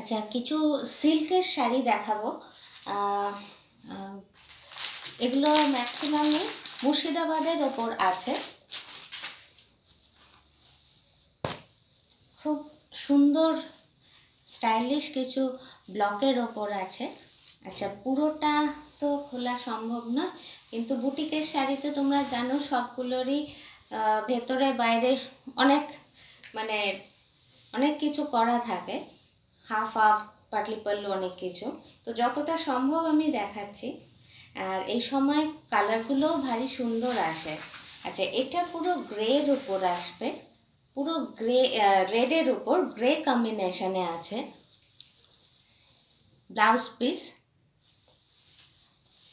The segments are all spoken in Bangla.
আচ্ছা, কিছু সিল্কের শাড়ি দেখাবো। আহ, আহ, এগুলো ম্যাক্সিমামই মুর্শিদাবাদের ওপর আছে। খুব সুন্দর স্টাইলিশ কিছু ব্লকের ওপর আছে। আচ্ছা, পুরোটা তো খোলা সম্ভব নয়, কিন্তু বুটিকের শাড়িতে তোমরা জানো সবগুলোরই ভেতরে বাইরে অনেক মানে অনেক কিছু করা থাকে, হাফ হাফ পাটলি পাল্লু অনেক কিছু। তো যতটা সম্ভব আমি দেখাচ্ছি। আর এই সময় কালারগুলোও ভারী সুন্দর আসে। আচ্ছা, এটা পুরো গ্রের উপর আসবে, পুরো গ্রে রেডের উপর গ্রে কম্বিনেশনে আছে। ব্লাউজ পিস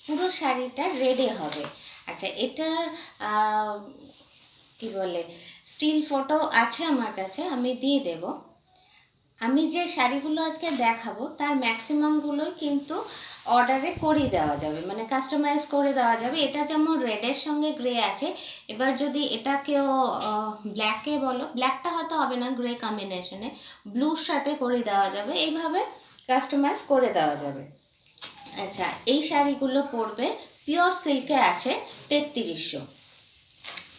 পুরো শাড়িটা রেডে হবে। আচ্ছা, এটার কি বলে স্টিল ফটো আছে আমার কাছে, আমি দিয়ে দেব। আমি যে শাড়িগুলো আজকে দেখাবো তার ম্যাক্সিমামগুলোই কিন্তু অর্ডারে করে দেওয়া যাবে, মানে কাস্টমাইজ করে দেওয়া যাবে। এটা যেমন রেডের সঙ্গে গ্রে আছে, এবার যদি এটা কেউ ব্ল্যাকে বলো, ব্ল্যাকটা হয়তো হবে না, গ্রে কম্বিনেশনে ব্লুর সাথে করে দেওয়া যাবে, এইভাবে কাস্টমাইজ করে দেওয়া যাবে। আচ্ছা, এই শাড়িগুলো পড়বে পিওর সিল্কে আছে 3300।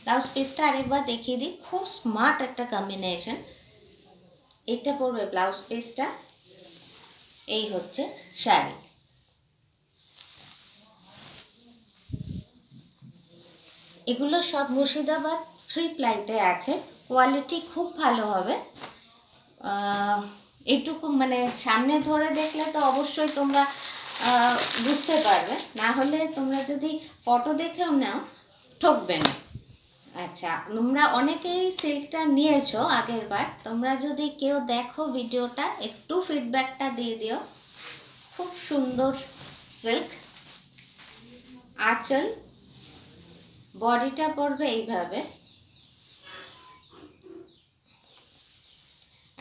ব্লাউজ পিসটা আরেকবার দেখিয়ে দিই, খুব স্মার্ট একটা কম্বিনেশন। এটা পড়বে ব্লাউজ পিসটা, এই হচ্ছে শাড়ি। এগুলো সব মুর্শিদাবাদ 3 প্লাইতে আছে, কোয়ালিটি খুব ভালো হবে। এইটুকু মানে সামনে ধরে দেখলে তো অবশ্যই তোমরা বুঝতে পারবে, না হলে তোমরা যদি ফটো দেখেও নাও ঠকবে না। আচ্ছা, তোমরা অনেকেই সিল্কটা নিয়েছো আগের বার, তোমরা যদি কেউ দেখো ভিডিওটা একটু ফিডব্যাকটা দিয়ে দিও। খুব সুন্দর সিল্ক। আঁচল, বডিটা পড়বে এইভাবে।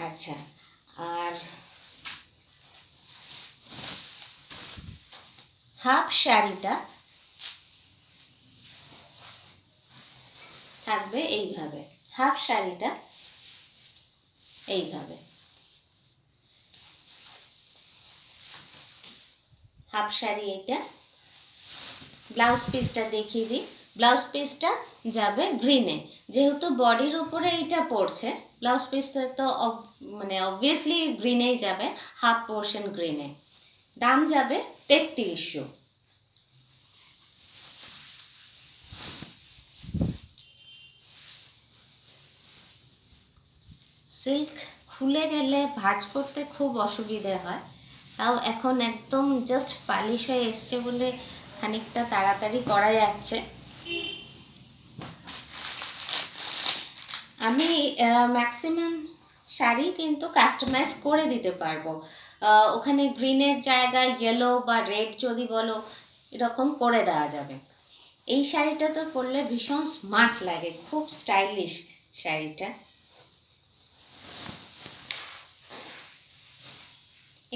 আচ্ছা, আর হাফ শাড়িটা থাকবে এইভাবে, হাফ শাড়িটা এইভাবে, হাফ শাড়ি এটা। ব্লাউজ পিসটা দেখিয়ে দিই, ব্লাউজ পিসটা যাবে গ্রিনে, যেহেতু বডির উপরে এইটা পড়ছে, ব্লাউজ পিসটা তো মানে অবভিয়াসলি গ্রিনেই যাবে, হাফ পোর্শন গ্রিনে। দাম যাবে 3300। সিল্ক খুলে গেলে ভাঁজ করতে খুব অসুবিধে হয়, তাও এখন একদম জাস্ট পালিশ হয়ে এসছে বলে খানিকটা তাড়াতাড়ি করা যাচ্ছে। আমি ম্যাক্সিমাম শাড়ি কিন্তু কাস্টমাইজ করে দিতে পারবো, ওখানে গ্রিনের জায়গায় ইয়েলো বা রেড যদি বলো, এরকম করে দেওয়া যাবে। এই শাড়িটা তো পরলে ভীষণ স্মার্ট লাগে, খুব স্টাইলিশ শাড়িটা।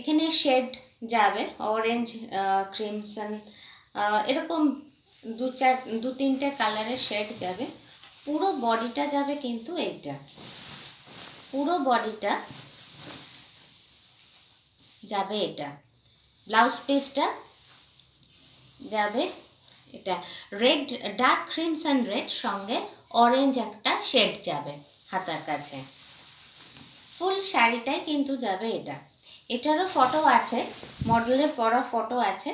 এখানে শেড যাবে অরেঞ্জ, ক্রিমসন, এরকম দু তিনটে কালারের শেড যাবে। পুরো বডিটা যাবে কিন্তু এইটা, পুরো বডিটা যাবে এটা। ব্লাউজ পিসটা যাবে এটা রেড, ডার্ক ক্রিমসন রেড সঙ্গে অরেঞ্জ একটা শেড যাবে হাতার কাছে। ফুল শাড়িটাই কিন্তু যাবে এটা। এটারও ফটো আছে, মডেলের পরা ফটো আছে,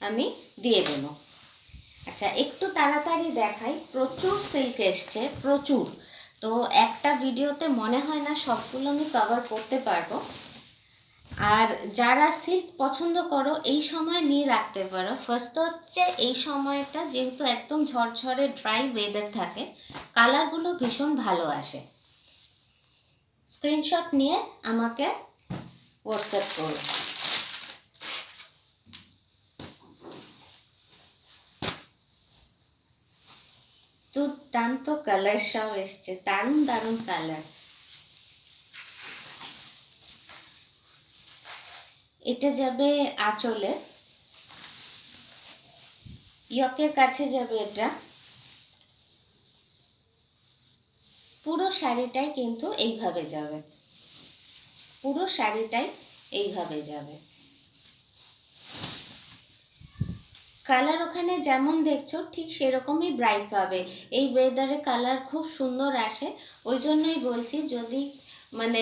আমি দিয়ে দেব। আচ্ছা, একটু তাড়াতাড়ি দেখাই, প্রচুর সিল্ক এসছে, প্রচুর। তো একটা ভিডিওতে মনে হয় না সবগুলো আমি কভার করতে পারবো। আর যারা সিল্ক পছন্দ করো এই সময় নিয়ে রাখতে পারো। ফার্স্ট তো হচ্ছে এই সময়টা যেহেতু একদম ঝরঝরে ড্রাই ওয়েদার থাকে, কালারগুলো ভীষণ ভালো আসে। স্ক্রিনশট নিয়ে আমাকে হোয়াটসঅ্যাপ করো। দুর্দান্ত কালার সব এসছে, দারুণ দারুণ কালার। এটা যাবে আঁচলে, ইয়কের কাছে যাবে এটা। পুরো শাড়িটাই কিন্তু এইভাবে যাবে, পুরো শাড়িটাই এইভাবে যাবে। কালার ওখানে যেমন দেখছো ঠিক সেরকমই ব্রাইট পাবে। এই ওয়েদারে কালার খুব সুন্দর আসে। ওই জন্যই বলছি, যদি মানে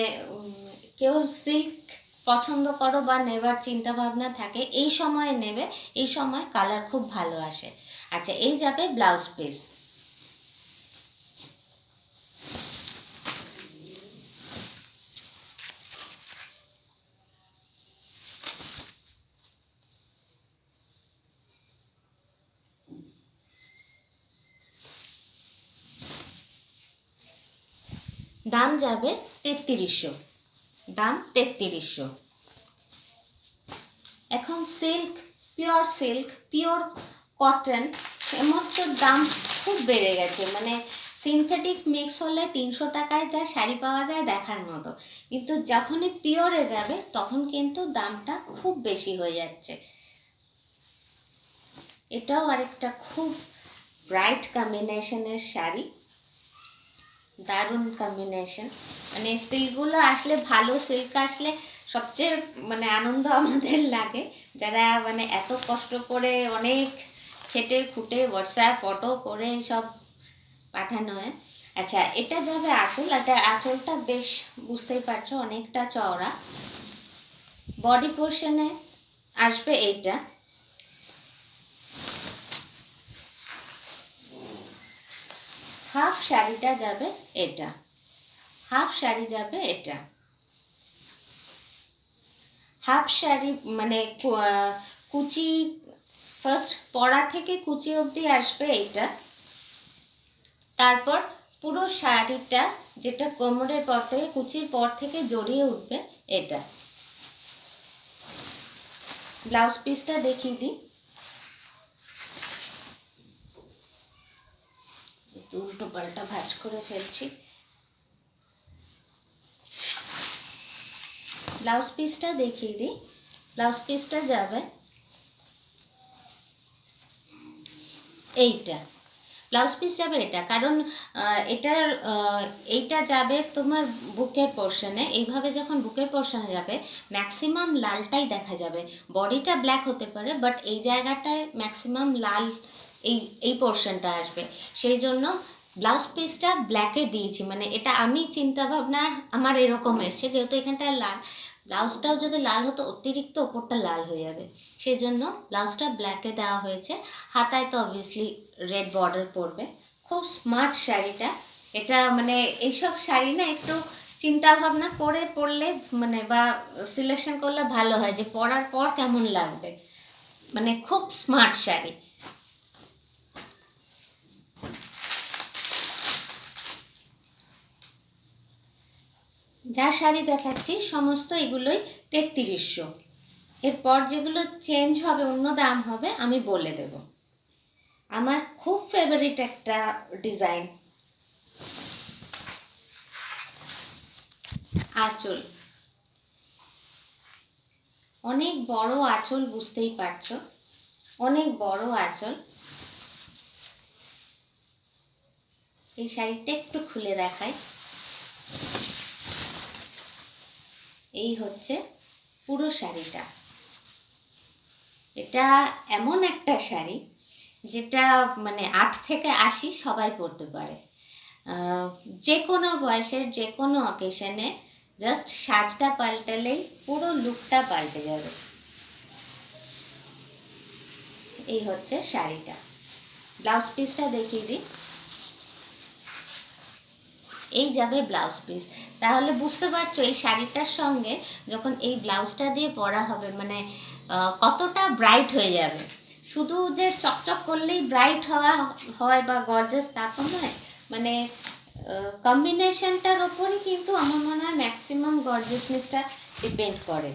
কেউ সিল্ক পছন্দ করো বা নেবার চিন্তা ভাবনা থাকে, এই সময় নেবে, এই সময় কালার খুব ভালো আসে। আচ্ছা, এই যাবে ব্লাউজ পিস। দাম যাবে 3300, দাম 3300। এখন সিল্ক, পিওর কটন সমস্ত দাম খুব বেড়ে গেছে। মানে সিনথেটিক মিক্স হলে 300 টাকায় যা শাড়ি পাওয়া যায় দেখার মতো, কিন্তু যখনই পিওরে যাবে তখন কিন্তু দামটা খুব বেশি হয়ে যাচ্ছে। এটাও আরেকটা খুব ব্রাইট কম্বিনেশনের শাড়ি, দারুণ কম্বিনেশন। মানে সিল্কগুলো আসলে, ভালো সিল্ক আসলে সবচেয়ে মানে আনন্দ আমাদের লাগে, যারা মানে এত কষ্ট করে অনেক খেটে খুঁটে হোয়াটসঅ্যাপ ফটো করে সব পাঠানো হয়। আচ্ছা, এটা যাবে আঁচল। এটা আঁচলটা বেশ বুঝতেই পারছো অনেকটা চওড়া। বডি পোর্শনে আসবে এইটা। হাফ শাড়িটা যাবে এটা, হাফ শাড়ি যাবে এটা। হাফ শাড়ি মানে কুচি, ফার্স্ট পরা থেকে কুচি অবধি আসবে এইটা। তারপর পুরো শাড়িটা, যেটা কোমরের পর থেকে, কুচির পর থেকে জড়িয়ে উঠবে এটা। ব্লাউজ পিসটা দেখিয়ে দিই। উল্টো পাল্টা ভাঁজ করে ফেলছি। ব্লাউজ পিসটা দেখিয়ে দিই। ব্লাউজ পিসটা যাবে এইটা, ব্লাউজ পিস যাবে এটা। কারণ এটার এইটা যাবে তোমার বুকের পোর্শনে। এইভাবে যখন বুকের পোর্শনে যাবে ম্যাক্সিমাম লালটাই দেখা যাবে। বডিটা ব্ল্যাক হতে পারে, বাট এই জায়গাটায় ম্যাক্সিমাম লাল এই এই পোর্শনটা আসবে। সেই জন্য ব্লাউজ পিসটা ব্ল্যাকে দিয়েছি। মানে এটা আমি চিন্তা ভাবনা আমার এরকম এসছে, যেহেতু এখানটায় লাল, ব্লাউজটাও যদি লাল হতো অতিরিক্ত ওপরটা লাল হয়ে যাবে, সেই জন্য ব্লাউজটা ব্ল্যাকে দেওয়া হয়েছে। হাতায় তো অবভিয়াসলি রেড বর্ডার পড়বে। খুব স্মার্ট শাড়িটা। এটা মানে এইসব শাড়ি না একটু চিন্তা ভাবনা করে পরলে মানে বা সিলেকশন করলে ভালো হয়, যে পরার পর কেমন লাগবে। মানে খুব স্মার্ট শাড়ি। যা শাড়ি দেখাচ্ছি সমস্ত এগুলোই 3300। এরপর যেগুলো চেঞ্জ হবে, অন্য দাম হবে, আমি বলে দেব। আমার খুব ফেভারিট একটা ডিজাইন, আঁচল। অনেক বড় আঁচল, বুঝতেই পারছো, অনেক বড় আঁচল। এই শাড়িটা একটু খুলে দেখাই। এই হচ্ছে পুরো শাড়িটা। এটা এমন একটা শাড়ি যেটা মানে 8 থেকে 80 সবাই পরতে পারে। যে কোনো বয়সের যে কোনো অকেশনে জাস্ট সাজটা পাল্টালেই পুরো লুকটা পাল্টে যাবে। এই হচ্ছে শাড়িটা। ব্লাউজ পিসটা দেখিয়ে দিই। এই যাবে ব্লাউজ পিস। তাহলে বুঝতে পারছো এই শাড়িটার সঙ্গে যখন এই ব্লাউজটা দিয়ে পরা হবে মানে কতটা ব্রাইট হয়ে যাবে। শুধু যে চকচক করলেই ব্রাইট হয় বা গর্জাস তা তো নয়। মানে কম্বিনেশনটার ওপরই কিন্তু আমার মনে হয় ম্যাক্সিমাম গর্জাসনেসটা ডিপেন্ড করে।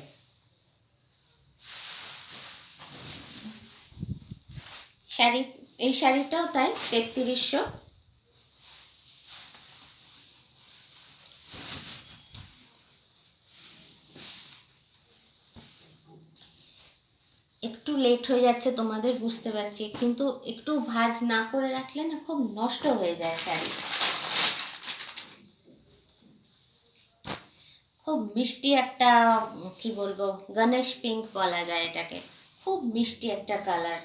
শাড়ি, এই শাড়িটাও তাই 3300। একটু লেট হয়ে যাচ্ছে তোমাদের, বুঝতে পারছি, কিন্তু একটু ভাঁজ না করে রাখলে না খুব নষ্ট হয়ে যায় শাড়ি। খুব খুব মিষ্টি একটা কি বলবো, গণেশ পিঙ্ক বলা যায় এটাকে, খুব মিষ্টি একটা কালার।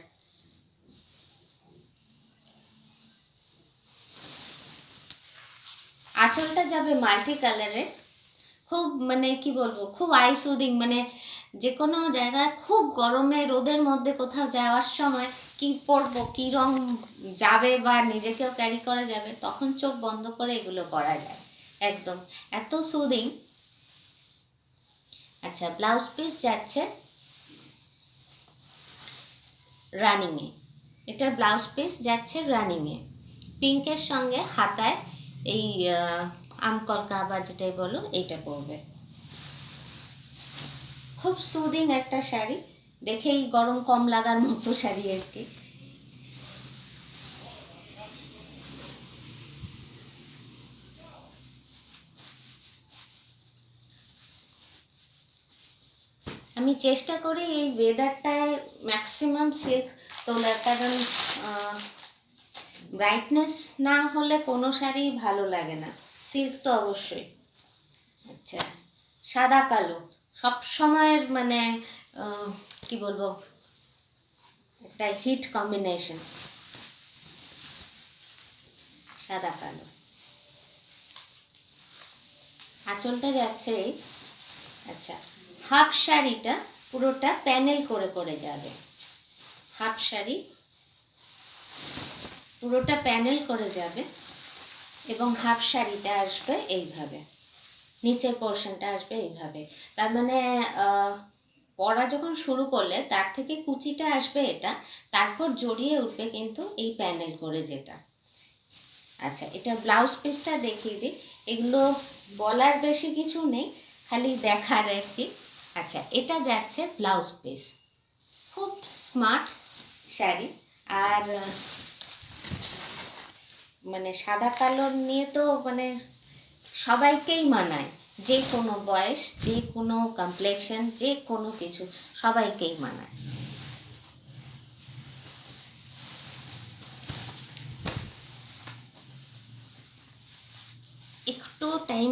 আঁচলটা যাবে মাল্টি কালারের, খুব মানে কি বলবো, খুব আই সুদিং, মানে যে কোনো জায়গায় খুব গরমে রোদের মধ্যে কোথাও যাওয়ার সময় কি পরবো, কি রং যাবে বা নিজেকেও ক্যারি করা যাবে, তখন চোখ বন্ধ করে এগুলো পরা যায় একদম, এত সুদিং। আচ্ছা, ব্লাউজ পিস যাচ্ছে রানিংয়ে, এটার ব্লাউজ পিস যাচ্ছে রানিংয়ে, পিঙ্কের সঙ্গে হাতায় এই আমকলকা বা যেটাই বলো এইটা পরবে। খুব সুদিং একটা শাড়ি, দেখেই গরম কম লাগার মতো শাড়ি আর কি। আমি চেষ্টা করি এই ওয়েদারটায় ম্যাক্সিমাম সিল্ক তোলার, কারণ ব্রাইটনেস না হলে কোনো শাড়ি ভালো লাগে না, সিল্ক তো অবশ্যই। আচ্ছা, সাদা কালো সব সময়ের মানে কি বলবো, একটা হিট কম্বিনেশন, সাদা কালো। আঁচলটা যাচ্ছে এই। আচ্ছা, হাফ শাড়িটা পুরোটা প্যানেল করে করে যাবে, হাফ শাড়ি পুরোটা প্যানেল করে যাবে, এবং হাফ শাড়িটা আসবে এইভাবে, নিচের পোর্শনটা আসবে এইভাবে। তার মানে পরা যখন শুরু করলে তার থেকে কুচিটা আসবে এটা, তারপর জড়িয়ে উঠবে কিন্তু এই প্যানেল করে যেটা। আচ্ছা, এটা ব্লাউজ পিসটা দেখিয়ে দিই, এগুলো বলার বেশি কিছু নেই, খালি দেখার আর কি। আচ্ছা, এটা যাচ্ছে ব্লাউজ পিস, খুব স্মার্ট শাড়ি, আর মানে সাদা কালো নিয়ে তো মানে সবাইকেই মানায়, যে কোনো বয়স, যে কোনো কমপ্লেকশন, যে কোনো কিছু, সবাইকেই মানায়। একটু টাইম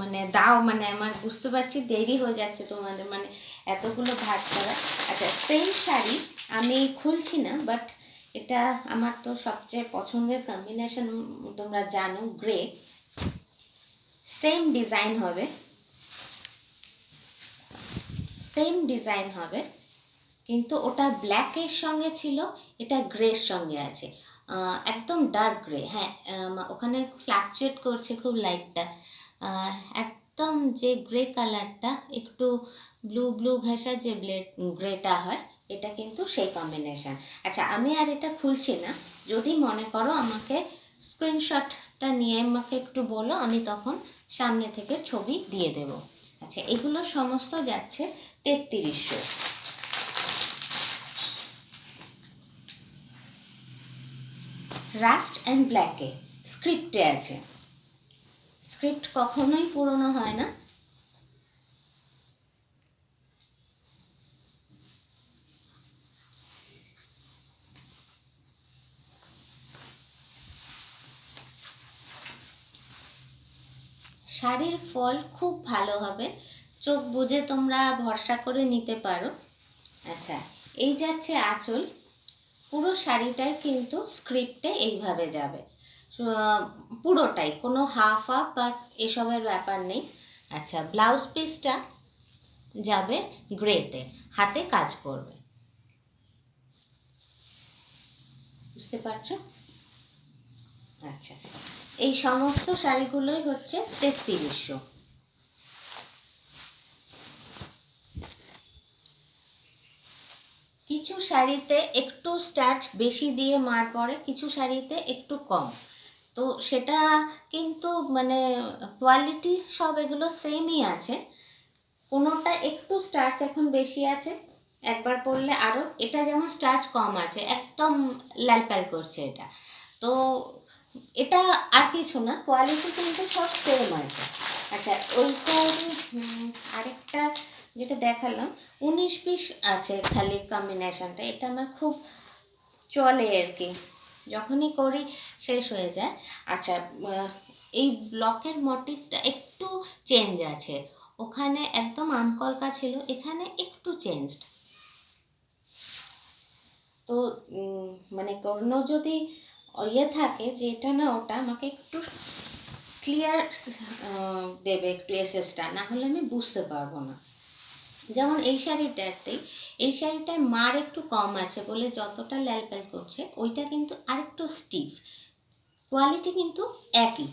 মানে দাও, মানে আমার বুঝতে পারছি দেরি হয়ে যাচ্ছে তোমাদের, মানে এতগুলো ভাঁজ করা। আচ্ছা, সেম শাড়ি আমি খুলছি না, বাট এটা আমার তো সবচেয়ে পছন্দের কম্বিনেশন, তোমরা জানো, গ্রে। সেম ডিজাইন হবে, সেম ডিজাইন হবে, কিন্তু ওটা ব্ল্যাকের সঙ্গে ছিল, এটা গ্রের সঙ্গে আছে, একদম ডার্ক গ্রে। হ্যাঁ, ওখানে ফ্ল্যাকচুয়েট করছে খুব লাইটটা, একদম যে গ্রে কালারটা, একটু ব্লু ব্লু ঘেঁষা যে গ্রেটা হয়, এটা কিন্তু সেই কম্বিনেশান। আচ্ছা, আমি আর এটা খুলছি না, যদি মনে করো আমাকে স্ক্রিনশটটা নিয়ে আমাকে একটু বলো, আমি তখন সামনে থেকে ছবি দিয়ে দেব। আচ্ছা, এগুলো সমস্ত যাচ্ছে 3300। রাস্ট অ্যান্ড ব্ল্যাকে স্ক্রিপ্টে আছে, স্ক্রিপ্ট কখনোই পুরনো হয় না। শাড়ির ফল খুব ভালো হবে, চোখ বুজে তোমরা ভরসা করে নিতে পারো। আচ্ছা, এই যাচ্ছে আঁচল, পুরো শাড়িটাই কিন্তু স্ক্রিপ্টে এইভাবে যাবে, পুরোটাই, কোনো হাফ হাফ বা এসবের ব্যাপার নেই। আচ্ছা, ব্লাউজ পিসটা যাবে গ্রেতে, হাতে কাজ পড়বে, বুঝতে পারছো? আচ্ছা, এই সমস্ত শাড়িগুলোই হচ্ছে 3300। কিছু শাড়িতে একটু স্টার্চ বেশি দিয়ে মার পড়ে, কিছু শাড়িতে একটু কম, তো সেটা কিন্তু মানে কোয়ালিটি সব এগুলো সেমই আছে, কোনোটা একটু স্টার্চ এখন বেশি আছে, একবার পরলে আরও, এটা যেমন স্টার্চ কম আছে, একদম লালপাল করছে এটা, তো এটা আর কিছু না, কোয়ালিটি কিন্তু সব সেম আছে। আচ্ছা, ওইটা আরেকটা যেটা দেখালাম 19-20 আছে খালি কম্বিনেশনটা, এটা আমার খুব চলে আর কি, যখনই করি শেষ হয়ে যায়। আচ্ছা, এই ব্লকের মোটিভটা একটু চেঞ্জ আছে, ওখানে একদম আমকলকা ছিল, এখানে একটু চেঞ্জড। তো মানে কোনো যদি ইয়ে থাকে যে এটা না ওটা, আমাকে একটু ক্লিয়ার দেবে একটু এসেসটা, না হলে আমি বুঝতে পারবো না। যেমন এই শাড়িটাতেই, এই শাড়িটায় মার একটু কম আছে বলে যতটা ল্যালপ্যাল করছে, ওইটা কিন্তু আরেকটু স্টিফ, কোয়ালিটি কিন্তু একই।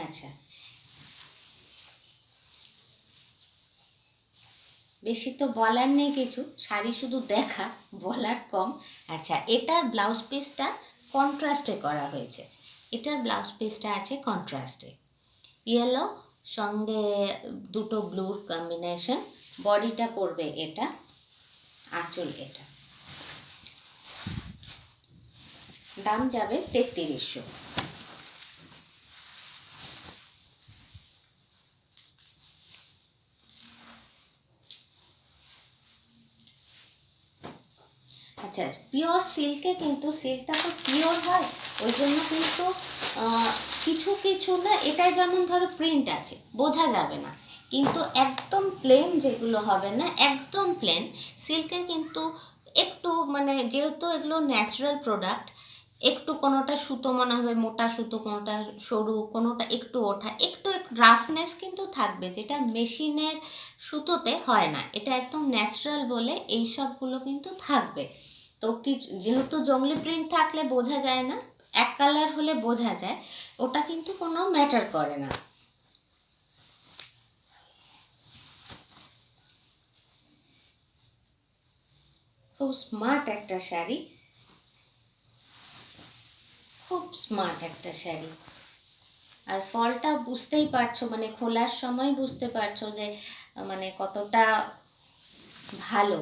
আচ্ছা, বেশি তো বলার নেই কিছু, শাড়ি শুধু দেখা, বলার কম। আচ্ছা, এটার ব্লাউজ পিসটা কন্ট্রাস্টে করা হয়েছে, এটার ব্লাউজ পিসটা আছে কন্ট্রাস্টে, ইয়েলো সঙ্গে দুটো ব্লুর কম্বিনেশন, বডিটা পড়বে এটা, আঁচল এটা, দাম যাবে 3300। আচ্ছা, পিওর সিল্কে কিন্তু সিল্কটা তো পিওর হয়, ওই জন্য কিন্তু কিছু কিছু না, এটাই যেমন ধরো প্রিন্ট আছে বোঝা যাবে না, কিন্তু একদম প্লেন যেগুলো হবে না, একদম প্লেন সিল্কে কিন্তু একটু মানে যেহেতু এগুলো ন্যাচারাল প্রোডাক্ট, একটু কোনোটা সুতো মনে হবে মোটা সুতো, কোনোটা সরু, কোনোটা একটু ওঠা, একটু রাফনেস কিন্তু থাকবে, যেটা মেশিনের সুতোতে হয় না, এটা একদম ন্যাচারাল বলে এই সবগুলো কিন্তু থাকবে। তো কিছু যেহেতু জংলি প্রিন্ট থাকলে বোঝা যায় না, এক কালার হলে বোঝা যায়, ওটা কিন্তু কোনো ম্যাটার করে না। খুব স্মার্ট একটা শাড়ি, খুব স্মার্ট একটা শাড়ি। আর ফলটা বুঝতেই পারছো, মানে খোলার সময় বুঝতে পারছো যে মানে কতটা ভালো।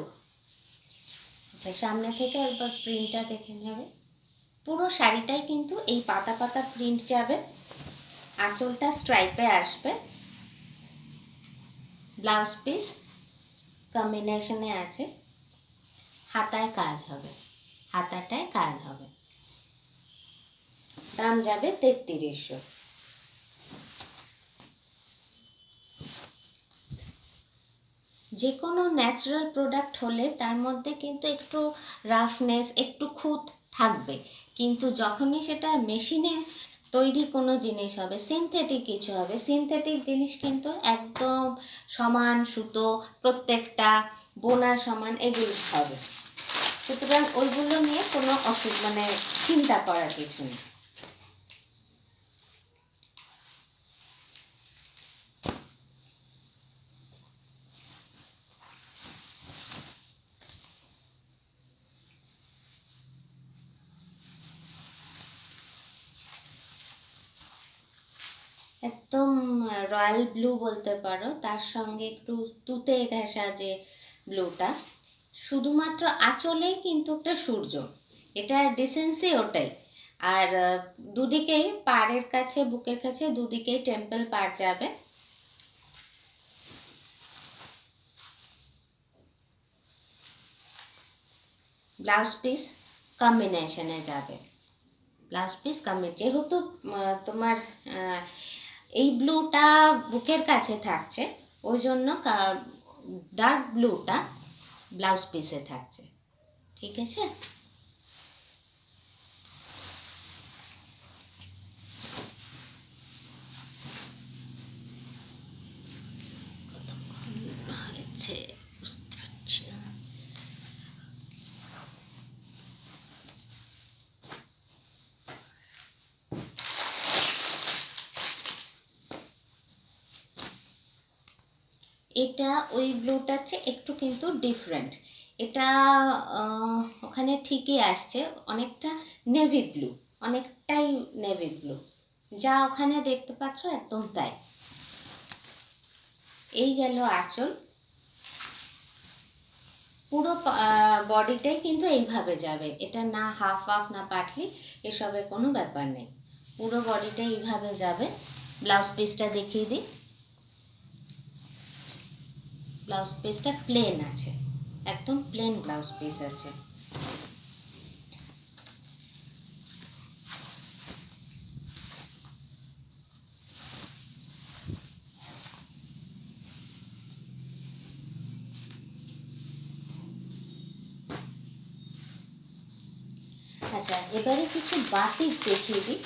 আচ্ছা, সামনে থেকে একবার প্রিন্টটা দেখে নেবে, পুরো শাড়িটাই কিন্তু এই পাতা পাতা প্রিন্ট যাবে, আঁচলটা স্ট্রাইপে আসবে, ব্লাউজ পিস কম্বিনেশনে আছে, হাতায় কাজ হবে, হাতাটায় কাজ হবে, দাম যাবে 3300। যে কোনো ন্যাচারাল প্রোডাক্ট হলে তার মধ্যে কিন্তু একটু রাফনেস, একটু খুঁত থাকবে, কিন্তু যখনই সেটা মেশিনে তৈরি কোনো জিনিস হবে, সিনথেটিক কিছু হবে, সিনথেটিক জিনিস কিন্তু একদম সমান সুতো, প্রত্যেকটা বোনা সমান, এগুলো হবে, সুতরাং ওইগুলো নিয়ে কোনো মানে চিন্তা করার কিছু নেই। একদম রয়্যাল ব্লু বলতে পারো, তার সঙ্গে একটু তুতে ঘেঁষা যে ব্লুটা, শুধুমাত্র আঁচলেই কিন্তু একটা সূর্য, এটা ডিসেন্সি ওটাই। আর দুদিকেই পাড়ের কাছে, বুকের কাছে দুদিকেই টেম্পল পাড় যাবে, ব্লাউজ পিস কম্বিনেশনে যাবে, ব্লাউজ পিস যেহেতু তোমার এই ব্লুটা বুকের কাছে থাকছে, ওই জন্য ডার্ক ব্লুটা ব্লাউজ পিসে থাকছে, ঠিক আছে। হয়েছে বুঝতে পারছি না। এটা ওই ব্লুটার চেয়ে একটু কিন্তু ডিফারেন্ট, এটা ওখানে ঠিকই আসছে, অনেকটা নেভি ব্লু, অনেকটাই নেভি ব্লু, যা ওখানে দেখতে পাচ্ছ একদম তাই। এই গেল আঁচল, পুরো বডিটাই কিন্তু এইভাবে যাবে, এটা না হাফ হাফ না পাতলি, এসবের কোনো ব্যাপার নেই, পুরো বডিটাই এইভাবে যাবে। ব্লাউজ পিসটা দেখিয়ে দিই, ব্লাউজ পিসটা প্লেন আছে, একদম প্লেন ব্লাউজ পিস আছে। এবারে কিছু বাটিক দেখিয়ে দিই।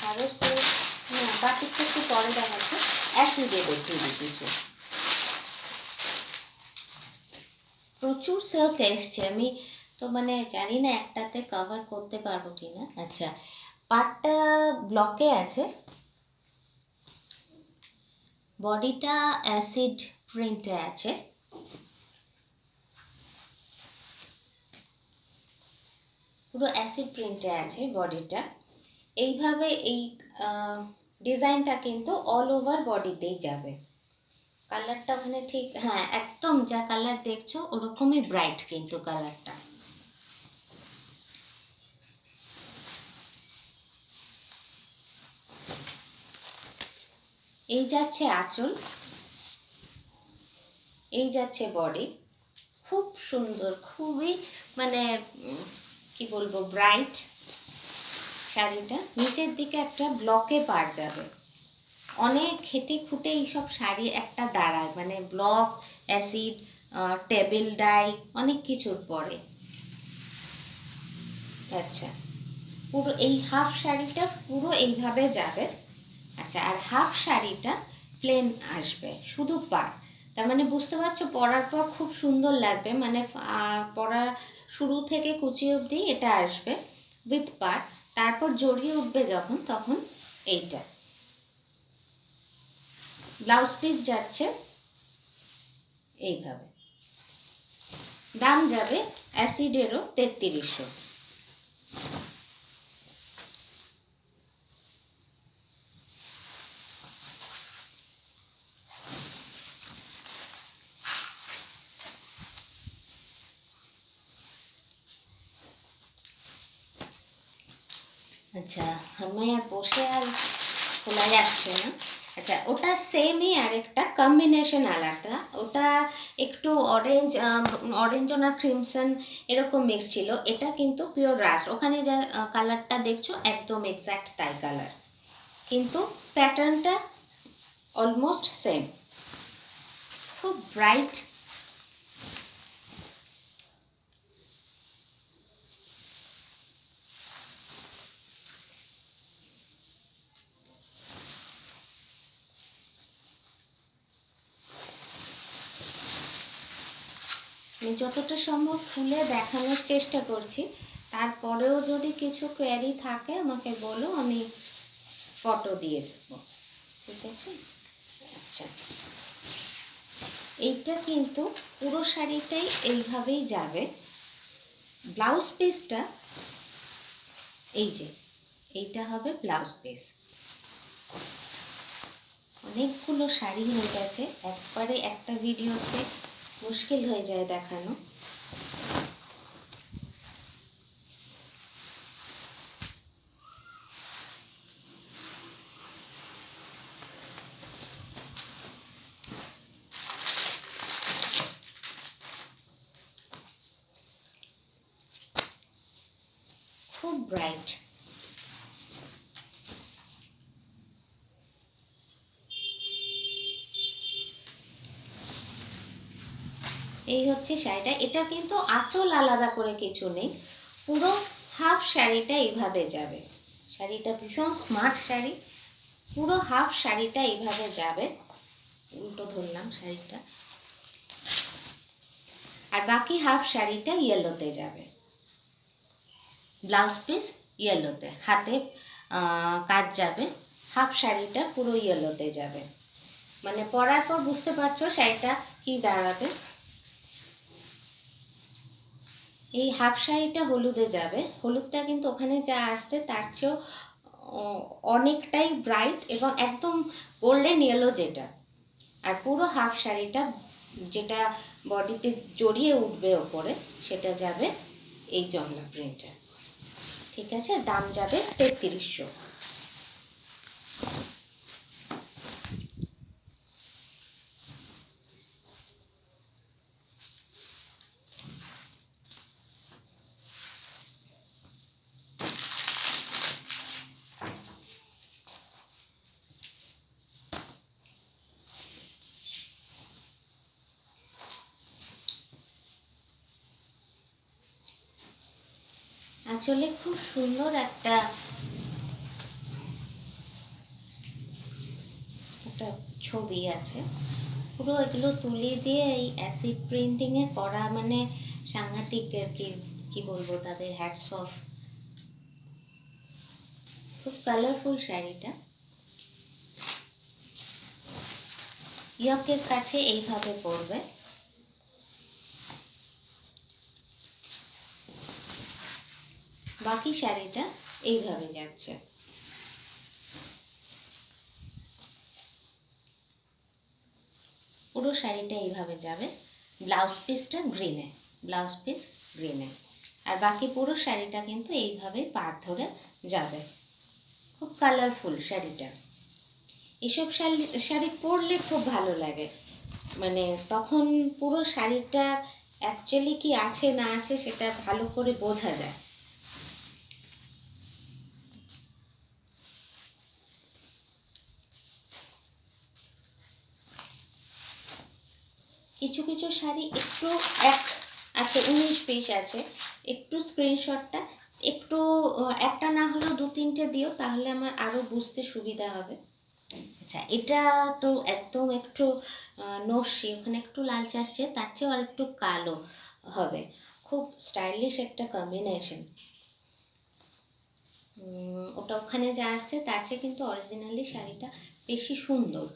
আরও সেলফ, না বাটিকটা একটু পরে দেখাচ্ছে, অ্যাসিডে দেখিয়ে দিই কিছু। প্রচুর সেলফ এসছে, আমি তো মানে জানি না একটাতে কভার করতে পারবো কি না। আচ্ছা, পার্টটা ব্লকে আছে, বডিটা অ্যাসিড প্রিন্টে আছে। পুরো অ্যাসিড প্রিন্টে আছে বডিটা। এইভাবে এই ডিজাইনটা কিন্তু অল ওভার বডিতেই যাবে। কালারটা ওখানে ঠিক, হ্যাঁ একদম যা কালার দেখছো ওরকমই ব্রাইট কিন্তু কালারটা। এই যাচ্ছে আঁচল, এই যাচ্ছে বডি। খুব সুন্দর, খুবই মানে কি বলবো, ব্রাইট শাড়িটা। নিচের দিকে একটা ব্লকে পার যাবে। অনেক খেটে খুঁটে এইসব শাড়ি একটা দাঁড়ায়, মানে ব্লক, অ্যাসিড, টেবিল ডাই, অনেক কিছুর পরে। আচ্ছা, পুরো এই হাফ শাড়িটা পুরো এইভাবে যাবে। আচ্ছা, আর হাফ শাড়িটা প্লেন আসবে, শুধু পাড়। তার মানে বুঝতে পারছো, পরার পর খুব সুন্দর লাগবে, মানে পরার শুরু থেকে কুচি অবধি এটা আসবে উইথ পাড়। তারপর জড়িয়ে উঠবে যখন, তখন এইটা ব্লাউজ পিস যাচ্ছে এইভাবে। দাম যাবে অ্যাসিডেরও 3300। আচ্ছা, আমি আর বসে আর খোলা যাচ্ছে না। আচ্ছা, ওটা সেমই, আর একটা কম্বিনেশন আলাদা। ওটা একটু অরেঞ্জ, অরেঞ্জ না ক্রিমসন এরকম মিক্স ছিল। এটা কিন্তু পিওর রাস্ট। ওখানে যা কালারটা দেখছো একদম এক্স্যাক্ট তাই কালার, কিন্তু প্যাটার্নটা অলমোস্ট সেম। খুব ব্রাইট। আমি যতটা সম্ভব খুলে দেখানোর চেষ্টা করছি, তারপরেও যদি কিছু কোয়ারি থাকে আমাকে বলো, আমি ফটো দিয়ে দেবো। ঠিক আছে? আচ্ছা, এইটা কিন্তু পুরো শাড়িটাই এইভাবেই যাবে। ব্লাউজ পিসটা এই যে, এইটা হবে ব্লাউজ পিস। অনেকগুলো শাড়ি হয়ে গেছে, একবারে একটা ভিডিওতে মুশকিল হয়ে যায় দেখানো। খুব ব্রাইট। এই হচ্ছে শাড়িটা। এটা কিন্তু আঁচল আলাদা করে কিছু নেই, পুরো হাফ শাড়িটা এইভাবে যাবে। শাড়িটা ভীষণ স্মার্ট শাড়ি, পুরো হাফ শাড়িটা এইভাবে যাবে। উল্টো ধরলাম শাড়িটা, আর বাকি হাফ শাড়িটা ইয়েলোতে যাবে। ব্লাউজ পিস ইয়েলোতে, হাতে কাজ যাবে। হাফ শাড়িটা পুরো ইয়েলোতে যাবে। মানে পরার পর বুঝতে পারছো শাড়িটা কি দাঁড়াবে। এই হাফ শাড়িটা হলুদে যাবে। হলুদটা কিন্তু ওখানে যা আসছে তার চেয়েও অনেকটাই ব্রাইট এবং একদম গোল্ডেন ইয়েলো যেটা। আর পুরো হাফ শাড়িটা যেটা বডিতে জড়িয়ে উঠবে ওপরে, সেটা যাবে এই জংলা প্রিন্টে। ঠিক আছে, দাম যাবে 3300। আঁচলে খুব সুন্দর একটা ছবি আছে। পুরো এগুলো তুলি দিয়ে এই অ্যাসিড প্রিন্টিংয়ে করা, মানে সাংঘাতিক আর কি, কি বলবো, তাদের হ্যাটস অফ। খুব কালারফুল শাড়িটা। ইয়কের কাছে এইভাবে পড়বে। বাকি শাড়িটা এইভাবে যাচ্ছে। পুরো শাড়িটা এইভাবে যাবে। ব্লাউজ পিসটা গ্রিনে, ব্লাউজ পিস গ্রিনে, আর বাকি পুরো শাড়িটা কিন্তু এইভাবে পাড় ধরে যাবে। খুব কালারফুল শাড়িটা। এসব শাড়ি পরলে খুব ভালো লাগে, মানে তখন পুরো শাড়িটা অ্যাকচুয়ালি কি আছে না আছে সেটা ভালো করে বোঝা যায়। কিছু কিছু শাড়ি একটু এক আছে, 19 পিস আছে, একটু স্ক্রিনশটটা একটু একটা না হলেও 2-3টে দিও, তাহলে আমার আরও বুঝতে সুবিধা হবে। আচ্ছা, এটা তো একদম একটু নস্যি, ওখানে একটু লালচে আসছে, তার চেয়েও আর একটু কালো হবে। খুব স্টাইলিশ একটা কম্বিনেশন। ওটা ওখানে যা আসছে তার চেয়ে কিন্তু অরিজিনালি শাড়িটা বেশি সুন্দর,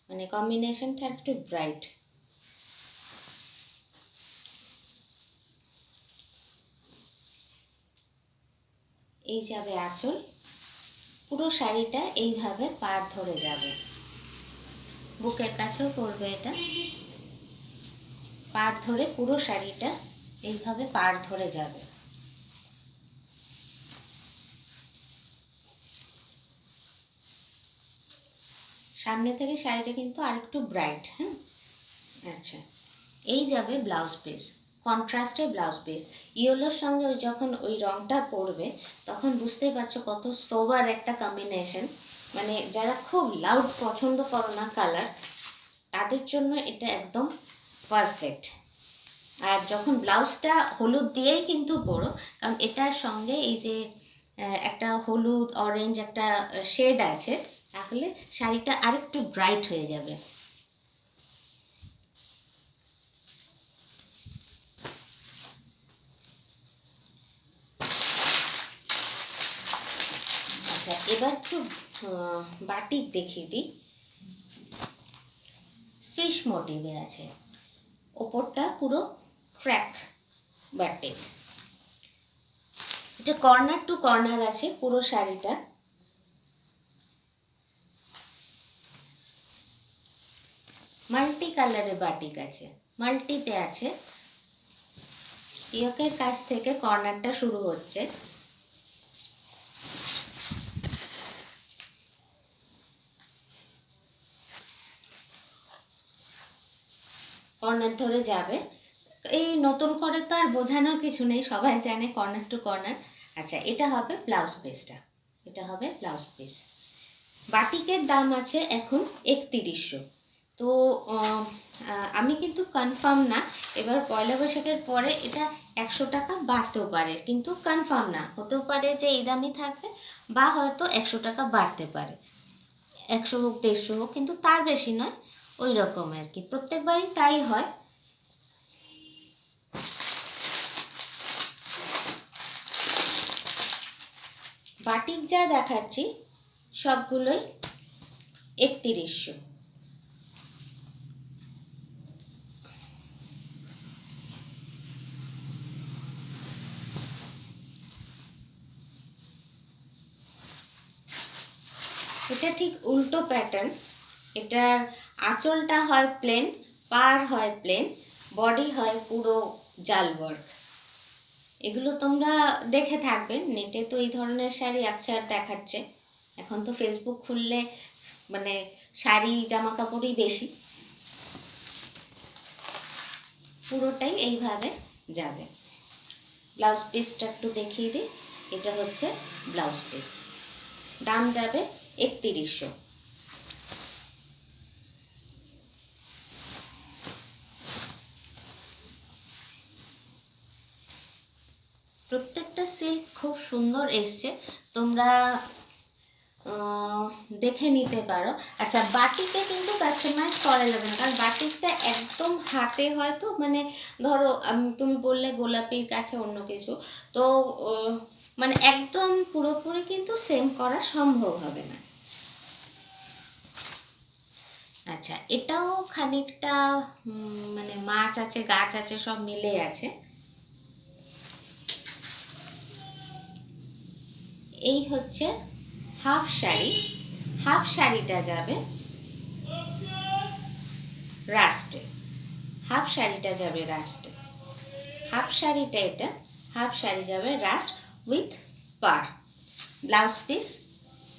মানে কম্বিনেশনটা একটু ব্রাইট। এই যাবে আঁচল, পুরো শাড়িটা এইভাবে পাড় ধরে যাবে। বুকের কাছেও পড়বে এটা, পাড় ধরে পুরো শাড়িটা এইভাবে পাড় ধরে যাবে। সামনে থেকে শাড়িটা কিন্তু আরেকটু ব্রাইট। হ্যাঁ, আচ্ছা, এই যাবে ব্লাউজ পিস, কন্ট্রাস্টের ব্লাউজ পিস। ইয়েলোর সঙ্গে ওই যখন ওই রঙটা পড়বে তখন বুঝতেই পারছো কত সোবার একটা কম্বিনেশন। মানে যারা খুব লাউড পছন্দ করো না কালার, তাদের জন্য এটা একদম পারফেক্ট। আর যখন ব্লাউজটা হলুদ দিয়েই কিন্তু পরো, কারণ এটার সঙ্গে এই যে একটা হলুদ অরেঞ্জ একটা শেড আছে, তাহলে শাড়িটা আরেকটু ব্রাইট হয়ে যাবে। আচ্ছা, এবার একটু বাটিক দেখিয়ে দিই। ফিশ মোটিভে আছে, ওপরটা পুরো ক্র্যাক বাটিক। এটা কর্নার টু কর্নার আছে পুরো শাড়িটা। মাল্টি কালারে বাটিক আছে, মাল্টিতে আছে। ইয়োকের কাছ থেকে কর্নারটা শুরু হচ্ছে, কর্নার ধরে যাবে। এই নতুন করে তো আর বোঝানোর কিছু নেই, সবাই জানে কর্নার টু কর্নার। আচ্ছা, এটা হবে ব্লাউজ পিসটা, এটা হবে ব্লাউজ পিস। বাটিকের দাম আছে এখন 3100। তো আমি কিন্তু কনফার্ম না, এবার পয়লা বৈশাখের পরে এটা 100 টাকা বাড়তেও পারে, কিন্তু কনফার্ম না, হতেও পারে যে এই দামই থাকবে, বা হয়তো 100 টাকা বাড়তে পারে, 100 হোক 150 হোক, কিন্তু তার বেশি নয়। ওই রকম আর কি, প্রত্যেকবারই তাই হয়। বাটিক যা দেখাচ্ছি সবগুলোই 3100। এটা ঠিক উল্টো প্যাটার্ন। এটার আঁচলটা হয় প্লেন, পাড় হয় প্লেন, বডি হয় পুরো জাল ওয়ার্ক। এগুলো তোমরা দেখে থাকবে, নেটে তো এই ধরনের শাড়ি আকছার দেখাচ্ছে। এখন তো ফেসবুক খুললে মানে শাড়ি জামা কাপড়ই বেশি। পুরোটাই এইভাবে যাবে। ব্লাউজ পিসটা একটু দেখিয়ে দিই। এটা হচ্ছে ব্লাউজ পিস, দাম যাবে 3100। প্রত্যেকটা সিল্ক খুব সুন্দর এসছে, তোমরা দেখে নিতে পারো। আচ্ছা, বাটিকে কিন্তু কাস্টমাইজ করা যাবে না, কারণ বাটিকটা একদম হাতে হয়তো মানে ধরো তুমি বললে গোলাপির কাছে অন্য কিছু, তো মানে একদম পুরোপুরি কিন্তু সেম করা সম্ভব হবে না। আচ্ছা, এটাও খানিকটা মানে মাছ আছে, গাছ আছে, সব মিলে আছে। এই হচ্ছে হাফ শাড়ি। হাফ শাড়িটা যাবে রাস্টে, হাফ শাড়িটা যাবে রাস্টে, হাফ শাড়িটা এটা, হাফ শাড়ি যাবে রাস্ট উইথ পার। ব্লাউজ পিস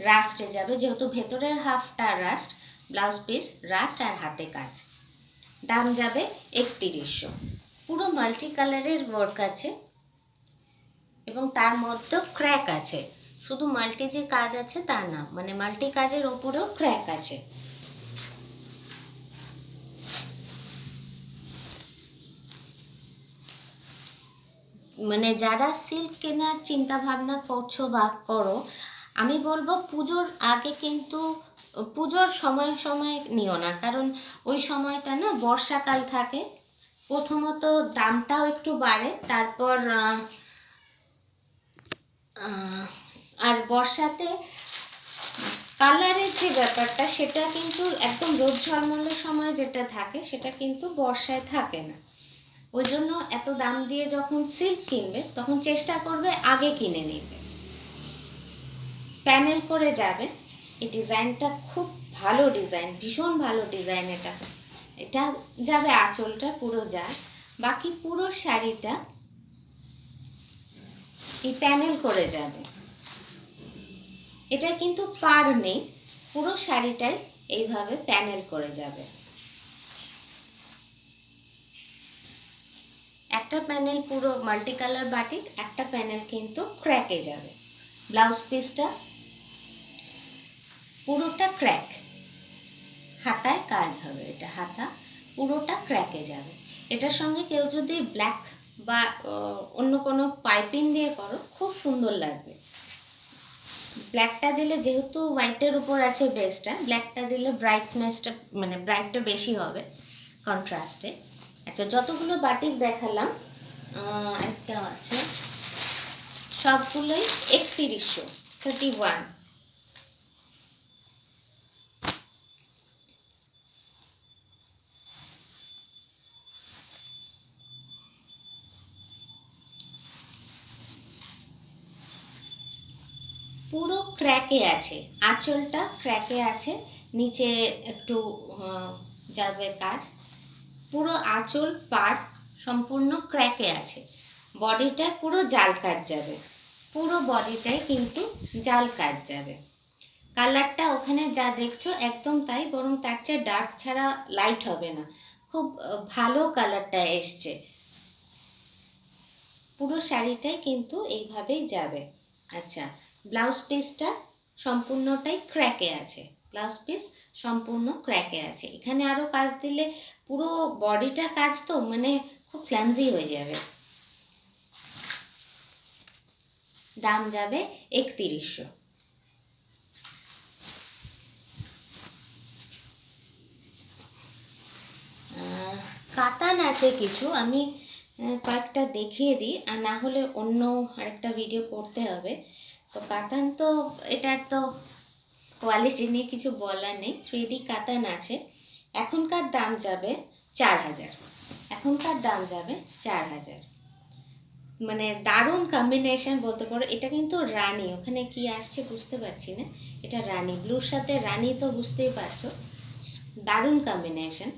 রাস্টে যাবে, যেহেতু ভেতরের হাফটা রাস্ট, ব্লাউজ পিস রাস্ট আর হাতে কাজ। দাম যাবে 3100। পুরো মাল্টি কালারের ওয়ার্ক আছে এবং তার মধ্যেও ক্র্যাক আছে, শুধু মাল্টি যে কাজ আছে তা না, মানে মাল্টি কাজের ওপরেও ক্র্যাক আছে। মানে যারা সিল্ক কেনার চিন্তা ভাবনা করছো বা করো, আমি বলবো পুজোর আগে কিন্তু, পুজোর সময় সময় নিও না, কারণ ওই সময়টা না বর্ষাকাল থাকে, প্রথমত দামটাও একটু বাড়ে, তারপর আর বর্ষাতে কালারের যে ব্যাপারটা সেটা কিন্তু একদম রোদ ঝলমলের সময় যেটা থাকে সেটা কিন্তু বর্ষায় থাকে না। ওই জন্য এত দাম দিয়ে যখন সিল্ক কিনবে তখন চেষ্টা করবে আগে কিনে নিতে। প্যানেল করে যাবে, এই ডিজাইনটা খুব ভালো ডিজাইন, ভীষণ ভালো ডিজাইন। এটা এটা যাবে আঁচলটা পুরো যায়, বাকি পুরো শাড়িটা এই প্যানেল করে যাবে। এটা কিন্তু পার নেই, পুরো শাড়িটাই এইভাবে প্যানেল করে যাবে। একটা প্যানেল পুরো মাল্টি কালার বাটিক, একটা প্যানেল কিন্তু ক্র্যাকে যাবে। ব্লাউজ পিসটা পুরোটা ক্র্যাক, হাতায় কাজ হবে, এটা হাতা পুরোটা ক্র্যাকে যাবে। এটার সঙ্গে কেউ যদি ব্ল্যাক বা অন্য কোনো পাইপিং দিয়ে করো খুব সুন্দর লাগবে। ব্ল্যাকটা দিলে যেহেতু হোয়াইটের উপর আছে বেসটা, ব্ল্যাকটা দিলে ব্রাইটনেসটা মানে ব্রাইটটা বেশি হবে কন্ট্রাস্টে। আচ্ছা, যতগুলো বাটিক দেখালাম একটা আছে, সবগুলোই 3100, 31। পুরো ক্র্যাকে আছে, আঁচলটা ক্র্যাকে আছে, নিচে একটু যাবে কাজ, পুরো আঁচল পার্ট সম্পূর্ণ ক্র্যাকে আছে। বডিটা পুরো জাল কাজ যাবে, পুরো বডিটাই কিন্তু জাল কাজ যাবে। কালারটা ওখানে যা দেখছো একদম তাই, বরং তার চেয়ে ডার্ক ছাড়া লাইট হবে না, খুব ভালো কালারটা এসছে। পুরো শাড়িটাই কিন্তু এইভাবেই যাবে। আচ্ছা, ব্লাউজ পিসটা সম্পূর্ণটাই ক্র্যাকে আছে, ব্লাউজ পিস সম্পূর্ণ ক্র্যাকে আছে। এখানে আরও কাজ দিলে পুরো বডিটা কাজ তো মানে খুব ফ্ল্যামজি হয়ে যাবে। দাম যাবে 3100। কাতান আছে কিছু, আমি কয়েকটা দেখিয়ে দিই, আর না হলে অন্য আরেকটা ভিডিও করতে হবে। তো কাতান তো এটার তো কোয়ালিটি নিয়ে কিছু বলার নেই। 3D কাতান আছে, এখনকার দাম যাবে 4000, এখনকার দাম যাবে 4000। মানে দারুণ কম্বিনেশন বলতে পারো। এটা কিন্তু রানী, ওখানে কি আসছে বুঝতে পারছি না, এটা রানী, ব্লুর সাথে রানী তো বুঝতেই পারছো, দারুণ কম্বিনেশন।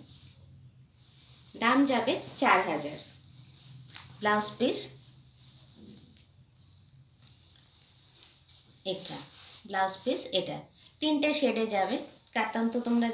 দাম যাবে 4000। ব্লাউজ পিস এটা, ব্লাউজ পিস এটা, 3টে শেডে যাবে। কাতান তো তোমরা